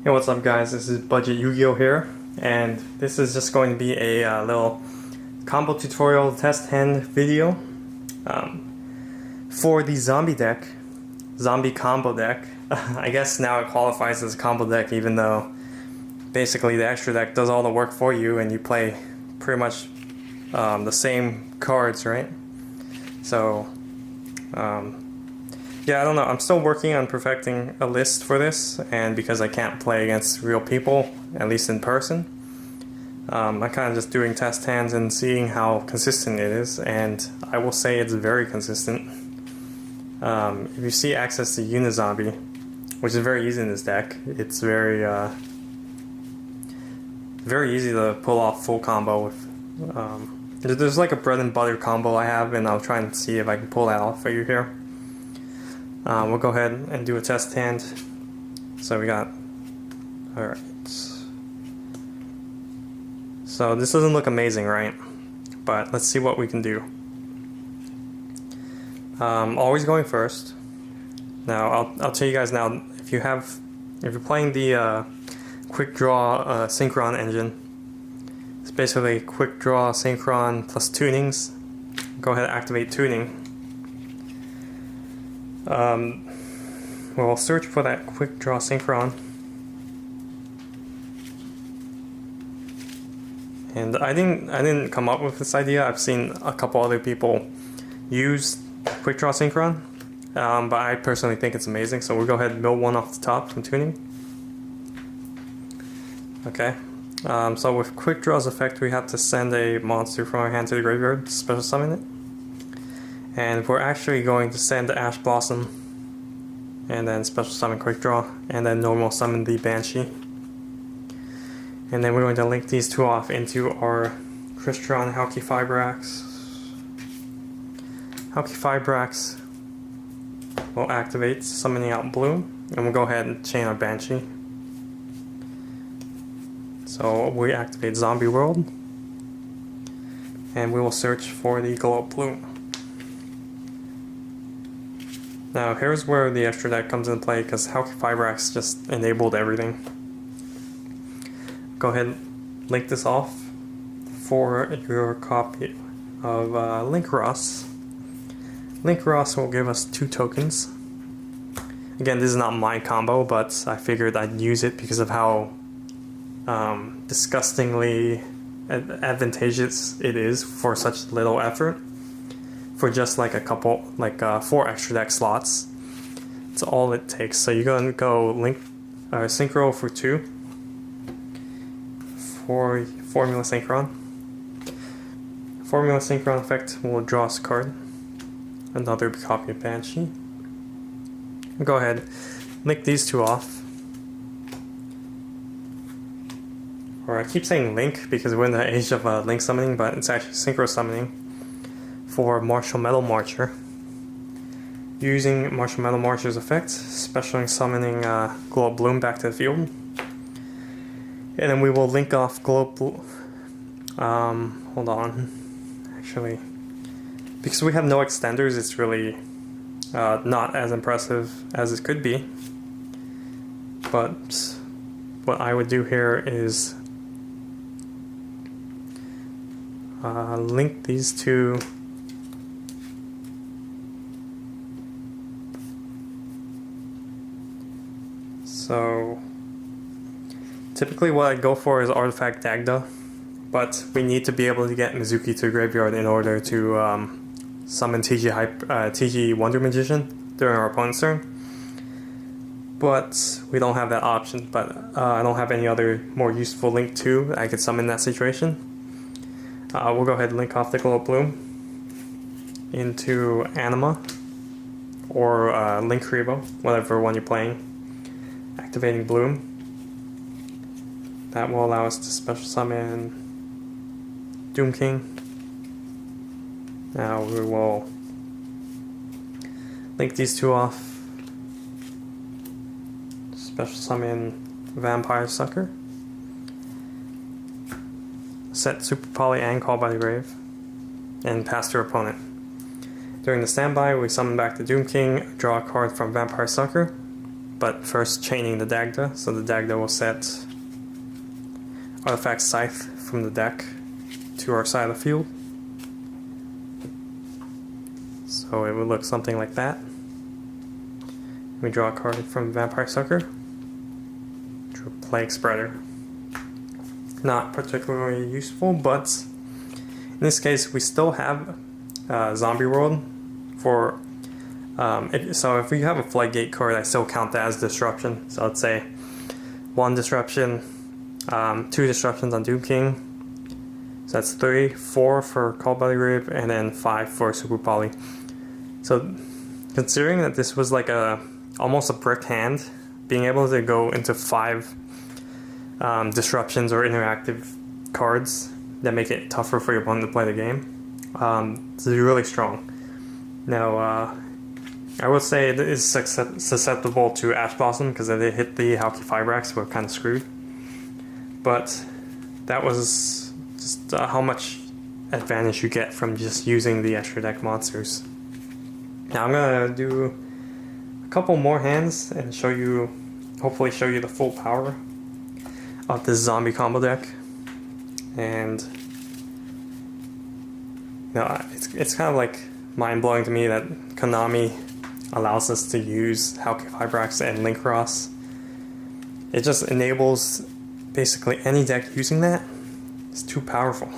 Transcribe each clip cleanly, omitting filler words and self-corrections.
Hey, what's up guys, this is Budget Yu-Gi-Oh here, and this is just going to be a little combo tutorial test hand video for the zombie combo deck. I guess now it qualifies as a combo deck, even though basically the extra deck does all the work for you and you play pretty much the same cards, right? So yeah, I don't know. I'm still working on perfecting a list for this, and because I can't play against real people, at least in person, I'm kind of just doing test hands and seeing how consistent it is, and I will say it's very consistent. If you see access to Unizombie, which is very easy in this deck, it's very easy to pull off full combo with. There's like a bread and butter combo I have, and I'll try and see if I can pull that off for you here. We'll go ahead and do a test hand. So we got, alright. So this doesn't look amazing, right? But let's see what we can do. Always going first. Now I'll tell you guys now, if you're playing the quick draw synchron engine, it's basically quick draw synchron plus tunings. Go ahead and activate tuning. We'll search for that quick draw synchron, and I didn't come up with this idea. I've seen a couple other people use quick draw synchron, but I personally think it's amazing. So we'll go ahead and mill one off the top from tuning. Okay, so with quick draw's effect, we have to send a monster from our hand to the graveyard, special summon it. And we're actually going to send the Ash Blossom, and then special summon quick draw, and then normal summon the Banshee. And then we're going to link these two off into our Crystron Halqifibrax. Halqifibrax will activate, summoning out Bloom, and we'll go ahead and chain our Banshee. So we activate Zombie World, and we will search for the Glow Up Bloom. Now here's where the extra deck comes into play, because Halqifibrax just enabled everything. Go ahead and link this off for your copy of Linkross. Linkross will give us 2 tokens. Again, this is not my combo, but I figured I'd use it because of how disgustingly advantageous it is for such little effort. For just like a couple, like 4 extra deck slots. That's all it takes. So you're going to go synchro for 2 for Formula Synchron. Formula Synchron effect will draw us a card. Another copy of Banshee. Go ahead, link these 2 off. Or I keep saying link because we're in the age of link summoning, but it's actually synchro summoning. For Martial Metal Marcher. Using Martial Metal Marcher's effect, special summoning Glow Up Bloom back to the field. And then we will link off Glow Up Bloom. Hold on. Actually, because we have no extenders, it's really not as impressive as it could be. But what I would do here is link these 2. So typically what I'd go for is Artifact Dagda, but we need to be able to get Mizuki to the graveyard in order to summon TG Wonder Magician during our opponent's turn. But we don't have that option, but I don't have any other more useful link 2 I could summon in that situation. We'll go ahead and link off the Glow Up Bloom into Anima, or Linkribo, whatever one you're playing. Activating Bloom. That will allow us to special summon Doom King. Now we will link these 2 off. Special summon Vampire Sucker. Set Super Poly and Call by the Grave. And pass to our opponent. During the standby, we summon back the Doom King, draw a card from Vampire Sucker. but first chaining the Dagda, so the Dagda will set Artifact Scythe from the deck to our side of the field. So it would look something like that. We draw a card from Vampire Sucker. Drew Plague Spreader. Not particularly useful, but in this case we still have Zombie World for so if we have a Floodgate card, I still count that as disruption. So let's say 1 disruption, 2 disruptions on Doom King. So that's 3, 4 for Cold Blooded Grave, and then 5 for Super Poly. So considering that this was like almost a brick hand, being able to go into 5 disruptions or interactive cards that make it tougher for your opponent to play the game, is really strong. Now, I would say it is susceptible to Ash Blossom, because if they hit the Halqifibrax, we're kind of screwed. But that was just how much advantage you get from just using the extra deck monsters. Now I'm gonna do a couple more hands and show you, hopefully show you the full power of this zombie combo deck. And it's kind of like mind-blowing to me that Konami allows us to use Halqifibrax and Linkross. It just enables basically any deck using that. It's too powerful.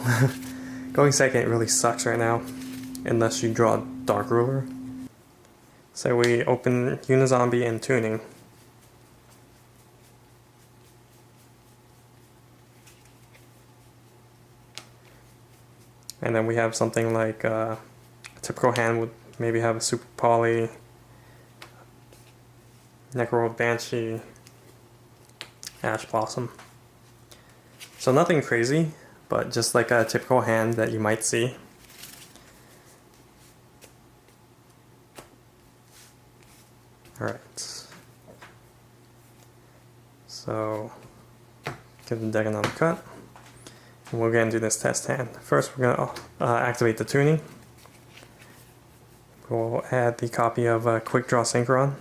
Going second really sucks right now, unless you draw Dark Ruler. So we open Unizombie and Tuning. And then we have something like a typical hand would maybe have a Super Poly, Necro Banshee, Ash Blossom. So nothing crazy, but just like a typical hand that you might see. Alright. So give the deck another cut. And we're going to do this test hand. First we're going to activate the Tuning. We'll add the copy of Quick Draw Synchron.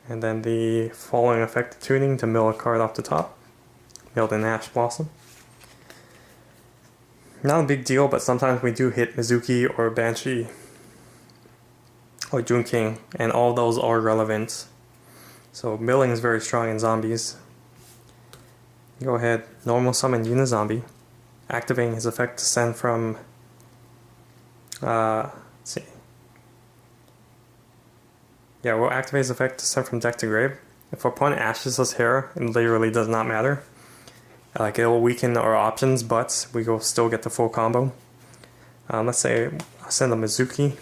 And then the following effect of Tuning to mill a card off the top. Milled in Ash Blossom. Not a big deal, but sometimes we do hit Mizuki or Banshee or Doom King, and all those are relevant. So milling is very strong in zombies. Go ahead, normal summon Unizombie, activating his effect to send from, let's see. Yeah, we'll activate his effect to send from deck to grave. If our opponent ashes us here, it literally does not matter. Like, it will weaken our options, but we will still get the full combo. Let's say I send a Mizuki.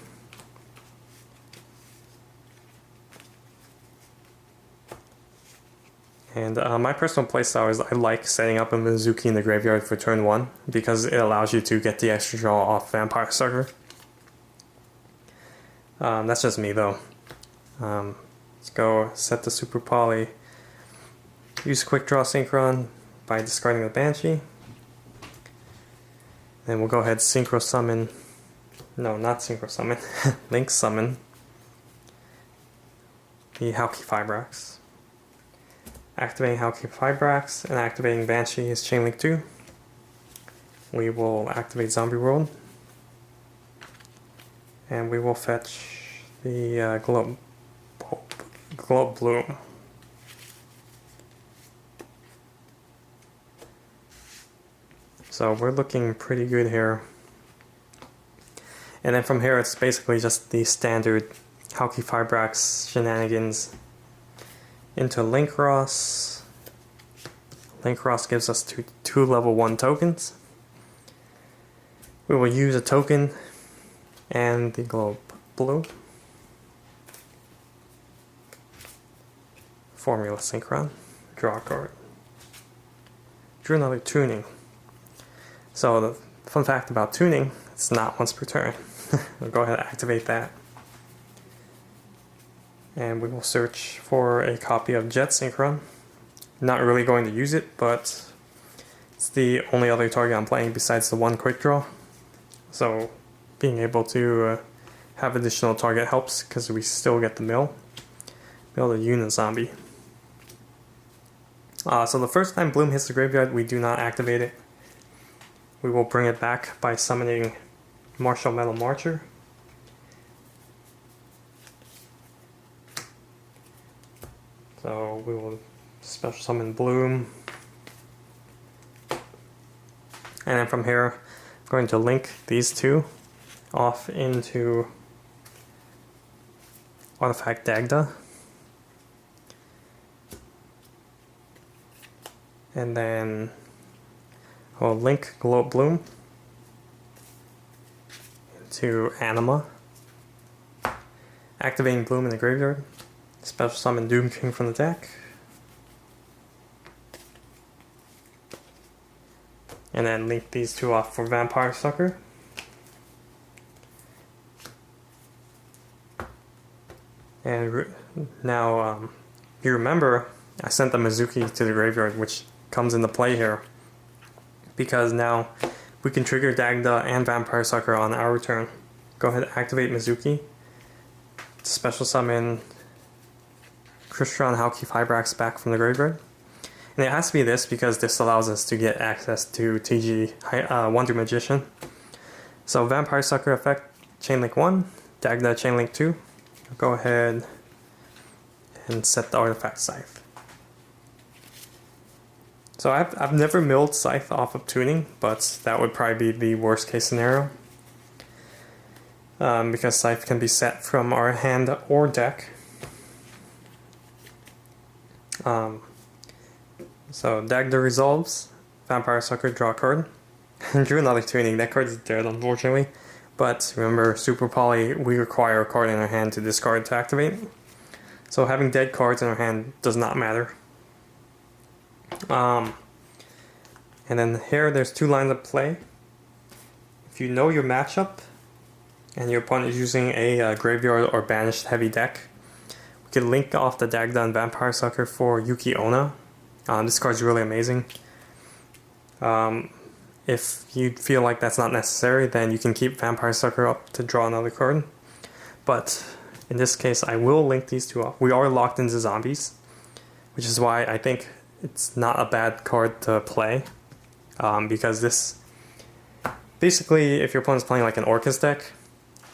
And my personal playstyle is I like setting up a Mizuki in the graveyard for turn 1, because it allows you to get the extra draw off Vampire Sucker. That's just me though. Let's go set the Super Poly. Use Quick Draw Synchron by discarding the Banshee. Then we'll go ahead Synchro Summon. No, not Synchro Summon. Link Summon the Halqifibrax. Activating Halqifibrax and activating Banshee is Chain Link 2. We will activate Zombie World. And we will fetch the Globe Bloom. So we're looking pretty good here. And then from here it's basically just the standard Halqifibrax shenanigans into Linkross. Linkross gives us two level 1 tokens. We will use a token and the Globe Blue. Formula Synchron. Draw a card. Drew another Tuning. So the fun fact about Tuning, it's not once per turn. We'll go ahead and activate that. And we will search for a copy of Jet Synchron. Not really going to use it, but it's the only other target I'm playing besides the one quick draw. So being able to have additional target helps because we still get the mill the unit zombie. So the first time Bloom hits the graveyard, we do not activate it. We will bring it back by summoning Martial Metal Marcher. So we will special summon Bloom. And then from here, I'm going to link these two off into Artifact Dagda. And then I'll link Glow Bloom into Anima, activating Bloom in the graveyard, special summon Doom King from the deck, and then link these two off for Vampire Sucker. And now, you remember I sent the Mizuki to the graveyard, which comes into play here, because now we can trigger Dagda and Vampire Sucker on our turn. Go ahead and activate Mizuki, special summon Crystron Halqifibrax back from the graveyard. And it has to be this because this allows us to get access to TG Wonder Magician. So Vampire Sucker effect, Chainlink 1, Dagda Chainlink 2. Go ahead and set the Artifact Scythe. So I've never milled Scythe off of tuning, but that would probably be the worst case scenario. Because Scythe can be set from our hand or deck. So Dagda resolves, Vampire Sucker, draw a card. And drew another tuning. That card is dead, unfortunately. But remember, Super Poly, we require a card in our hand to discard to activate. So having dead cards in our hand does not matter. And then here there's two lines of play. If you know your matchup and your opponent is using a graveyard or banished heavy deck, we can link off the Dagda and Vampire Sucker for Yuki Onna. This card's really amazing. If you feel like that's not necessary, then you can keep Vampire Sucker up to draw another card. But in this case, I will link these two off. We are locked into zombies, which is why I think it's not a bad card to play. Because this, basically, if your opponent's playing like an Orcus deck,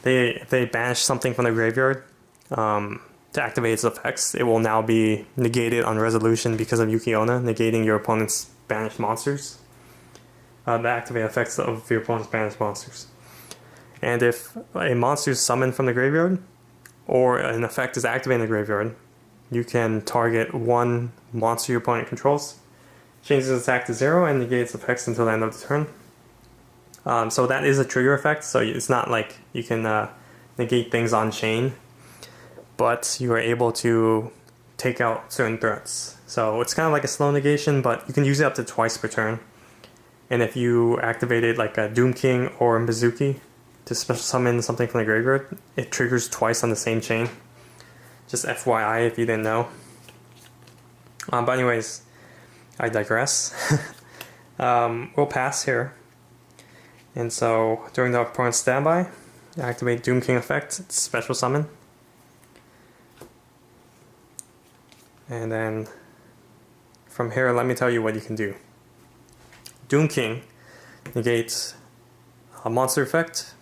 if they banish something from the graveyard to activate its effects, it will now be negated on resolution because of Yuki Onna, negating your opponent's banished monsters. The activate effects of your opponent's banished monsters. And if a monster is summoned from the graveyard, or an effect is activated in the graveyard, you can target one monster your opponent controls, changes its attack to 0, and negates effects until the end of the turn. So that is a trigger effect, so it's not like you can negate things on chain, but you are able to take out certain threats. So it's kind of like a slow negation, but you can use it up to twice per turn. And if you activated like a Doom King or Mizuki to special summon something from the graveyard, it triggers twice on the same chain. Just FYI if you didn't know. But anyways, I digress. We'll pass here. And so during the opponent's standby, activate Doom King effect, special summon. And then from here, let me tell you what you can do. Doom King negates a monster effect,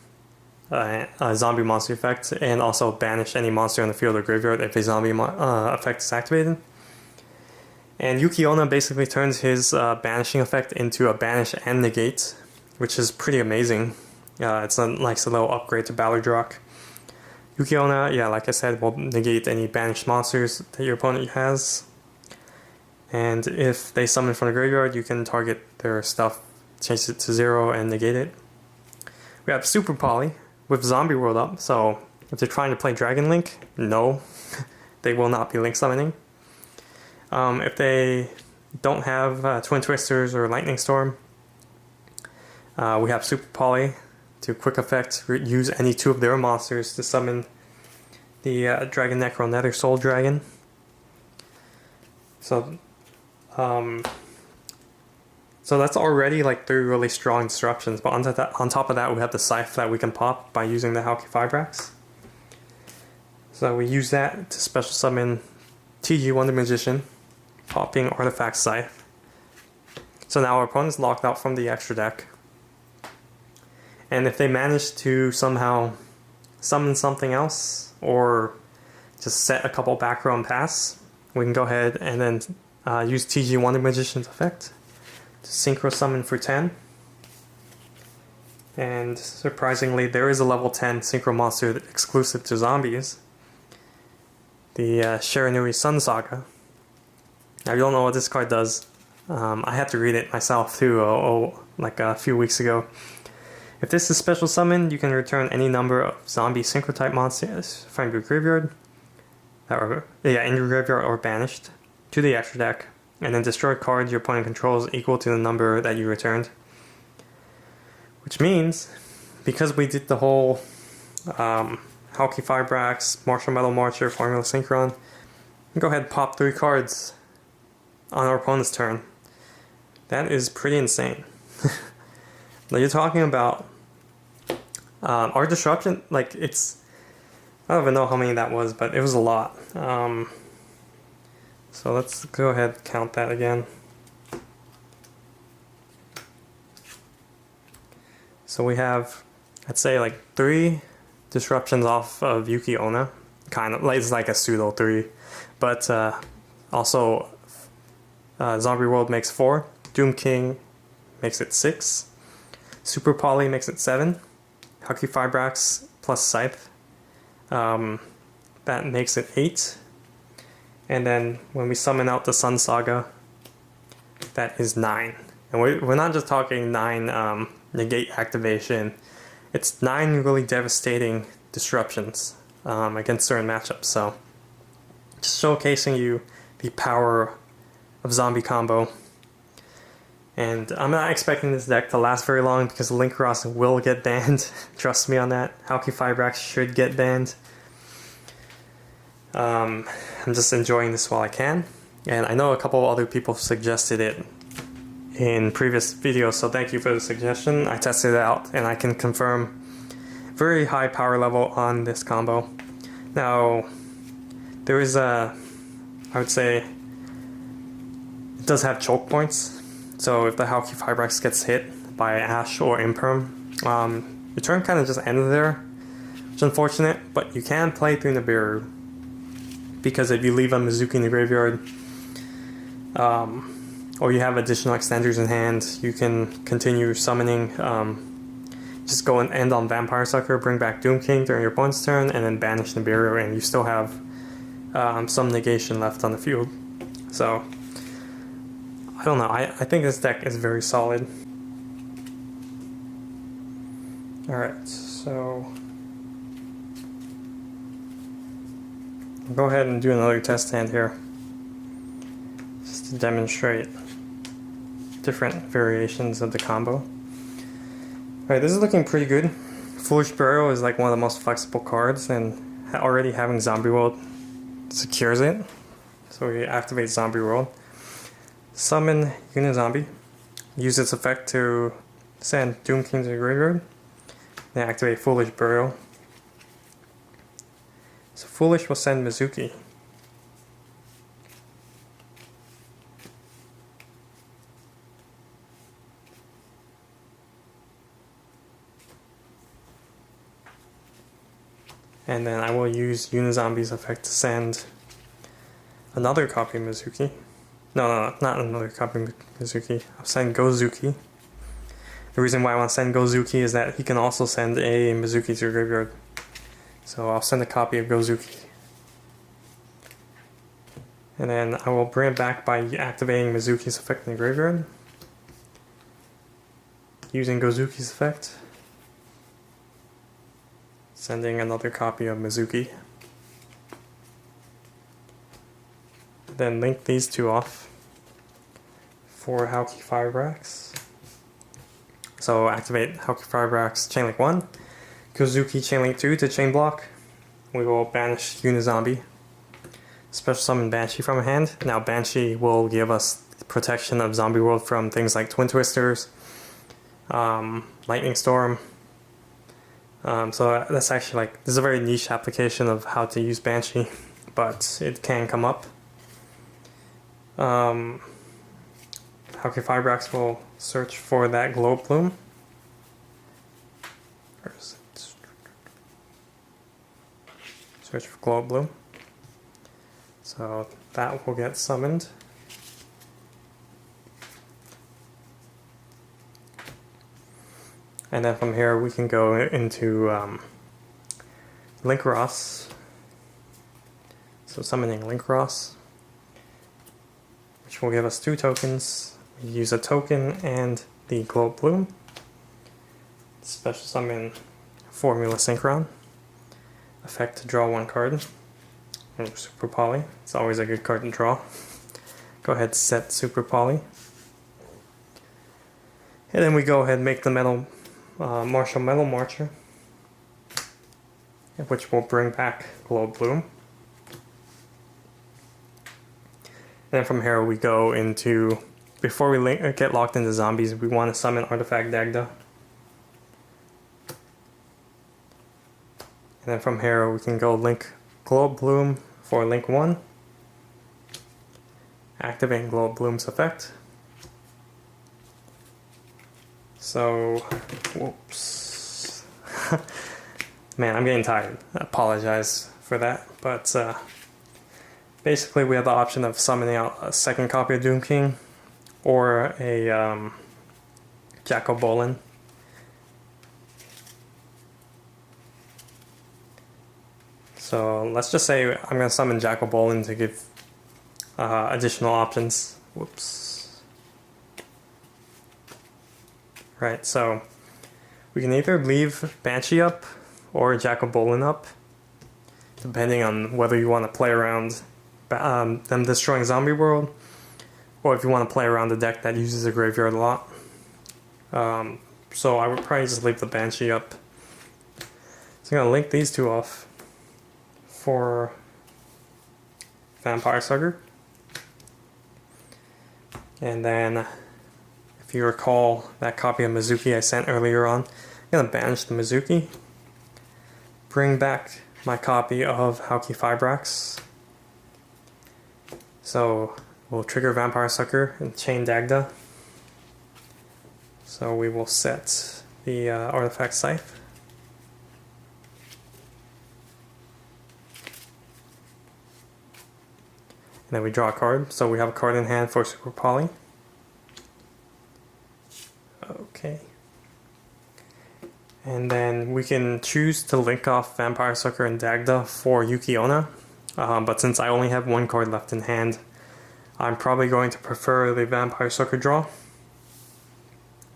a zombie monster effect, and also banish any monster on the field or graveyard if a zombie effect is activated. And Yuki Onna basically turns his banishing effect into a banish and negate, which is pretty amazing. It's a nice little upgrade to Ballardrock. Yuki Onna, yeah, like I said, will negate any banished monsters that your opponent has. And if they summon from the graveyard, you can target their stuff, change it to 0, and negate it. We have Super Poly with Zombie World up, so if they're trying to play Dragon Link, no, they will not be Link summoning. If they don't have Twin Twisters or Lightning Storm, we have Super Poly to quick effect, use any two of their monsters to summon the Dragon Necro Nether Soul Dragon. So that's already like 3 really strong disruptions, but on top of that we have the Scythe that we can pop by using the Halqifibrax. So we use that to special summon TG Wonder Magician, popping Artifact Scythe. So now our opponent's locked out from the extra deck. And if they manage to somehow summon something else, or just set a couple back row and pass, we can go ahead and then use TG Wonder Magician's effect to synchro summon for 10. And surprisingly, there is a level 10 synchro monster exclusive to zombies. The Shiranui Sun Saga. Now, you don't know what this card does. I had to read it myself too, like a few weeks ago. If this is special summoned, you can return any number of zombie synchro type monsters from your graveyard, in your graveyard or banished, to the extra deck, and then destroy cards your opponent controls equal to the number that you returned. Which means, because we did the whole Halqifibrax, Martial Metal Marcher, Formula Synchron, go ahead and pop 3 cards on our opponent's turn. That is pretty insane. Now you're talking about our disruption, like it's, I don't even know how many that was, but it was a lot. So let's go ahead and count that again. So we have, I'd say like 3 disruptions off of Yuki Onna, kind of like it's like a pseudo 3, but also Zombie World makes 4, Doom King makes it 6, Super Poly makes it 7, Halqifibrax plus Scythe, that makes it 8, and then when we summon out the Sun Saga, that is 9. And we're not just talking 9 negate activation, it's 9 really devastating disruptions against certain matchups. So just showcasing you the power of zombie combo. And I'm not expecting this deck to last very long because Linkross will get banned. Trust me on that. Halqifibrax should get banned. I'm just enjoying this while I can. And I know a couple other people suggested it in previous videos, so thank you for the suggestion. I tested it out and I can confirm very high power level on this combo. Now, there is I would say, it does have choke points. So if the Halqifibrax gets hit by Ash or Imperm, your turn kind of just ended there, which is unfortunate, but you can play through Nibiru. Because if you leave a Mizuki in the graveyard, or you have additional extenders in hand, you can continue summoning, just go and end on Vampire Sucker, bring back Doom King during your opponent's turn, and then banish Nibiru, and you still have some negation left on the field. So, I don't know, I think this deck is very solid. Alright, so I'll go ahead and do another test hand here, just to demonstrate different variations of the combo. Alright, this is looking pretty good. Foolish Burial is like one of the most flexible cards, and already having Zombie World secures it. So we activate Zombie World. Summon Unizombie. Use its effect to send Doom King to the graveyard. Then activate Foolish Burial. So Foolish will send Mizuki. And then I will use Unizombi's effect to send another copy of Mizuki. No, not another copy of Mizuki. I'll send Gozuki. The reason why I want to send Gozuki is that he can also send a Mizuki to your graveyard. So I'll send a copy of Gozuki. And then I will bring it back by activating Mizuki's effect in the graveyard. Using Gozuki's effect. Sending another copy of Mizuki. Then link these two off for Halqifibrax. So activate Halqifibrax Chainlink 1, Gozuki Chainlink 2 to chain block. We will banish Unizombie. Special summon Banshee from a hand. Now Banshee will give us protection of Zombie World from things like Twin Twisters, Lightning Storm, So that's actually like, this is a very niche application of how to use Banshee, but it can come up. Halqifibrax will search for that globe bloom. Where is it? Search for globe bloom. So that will get summoned. And then from here we can go into Linkross. So summoning Linkross, which will give us 2 tokens. We use a token and the globe bloom. Special summon Formula Synchron. Effect to draw 1 card. And Super Poly. It's always a good card to draw. Go ahead, set Super Poly. And then we go ahead and make the Martial Metal Marcher, which will bring back Globe Bloom. And then from here we go into, before we get locked into zombies, we want to summon Artifact Dagda. And then from here we can go link Globe Bloom for link 1. Activate Globe Bloom's effect. So, whoops. Man, I'm getting tired. I apologize for that. But basically we have the option of summoning out a second copy of Doom King or a Jack-o'-Bolin. So let's just say I'm going to summon Jack-o'-Bolin to give additional options. Whoops. Right, so we can either leave Banshee up or Jack-o'-Bolin up, depending on whether you want to play around them destroying Zombie World, or if you want to play around a deck that uses a graveyard a lot. So I would probably just leave the Banshee up. So I'm going to link these 2 off for Vampire Sucker. And then, if you recall that copy of Mizuki I sent earlier on, I'm going to banish the Mizuki. Bring back my copy of Halqifibrax. So we'll trigger Vampire Sucker and chain Dagda. So we will set the Artifact Scythe. And then we draw a card, so we have a card in hand for Super Poly. Okay. And then we can choose to link off Vampire Sucker and Dagda for Yuki-Onna. But since I only have 1 card left in hand, I'm probably going to prefer the Vampire Sucker draw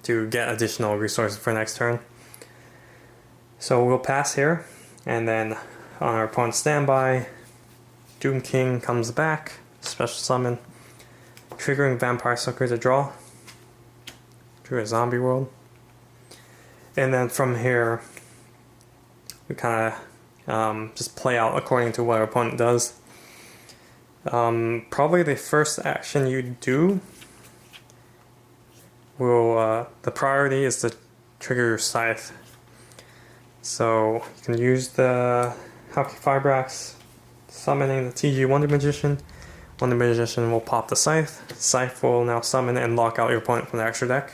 to get additional resources for next turn. So we'll pass here, and then on our opponent's standby, Doom King comes back. Special summon, triggering Vampire Sucker to draw to a Zombie World. And then from here we kind of just play out according to what our opponent does. Probably the first action you do will, the priority is to trigger your Scythe. So you can use the Halqifibrax, summoning the TG Wonder Magician. Wonder Magician will pop the Scythe. Scythe will now summon and lock out your opponent from the extra deck.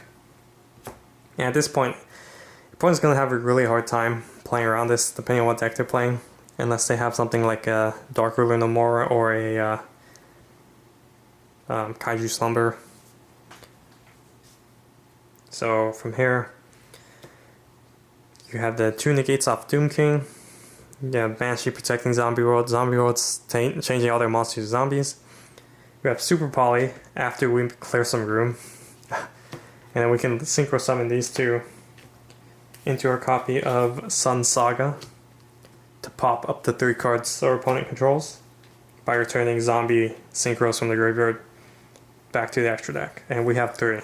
And at this point, your opponent's going to have a really hard time playing around this, depending on what deck they're playing. Unless they have something like a Dark Ruler no More or a Kaiju Slumber. So from here, you have the 2 negates off Doom King. Yeah, Banshee protecting Zombie World. Zombie World's changing all their monsters to zombies. We have Super Poly after we clear some room. And then we can synchro summon these 2 into our copy of Sun Saga to pop up to 3 cards our opponent controls by returning zombie synchros from the graveyard back to the extra deck. And we have 3.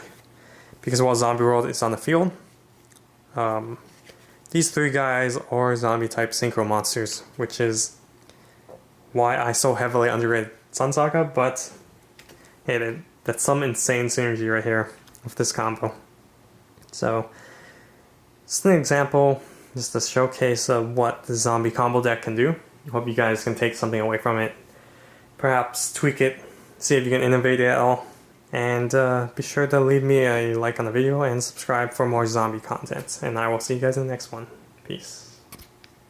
Because while Zombie World is on the field, these 3 guys are zombie type synchro monsters, which is why I so heavily underrated Sun Saga, but hey, that's some insane synergy right here with this combo. So, just an example, just a showcase of what the zombie combo deck can do. Hope you guys can take something away from it. Perhaps tweak it, see if you can innovate it at all. And be sure to leave me a like on the video and subscribe for more zombie content. And I will see you guys in the next one. Peace.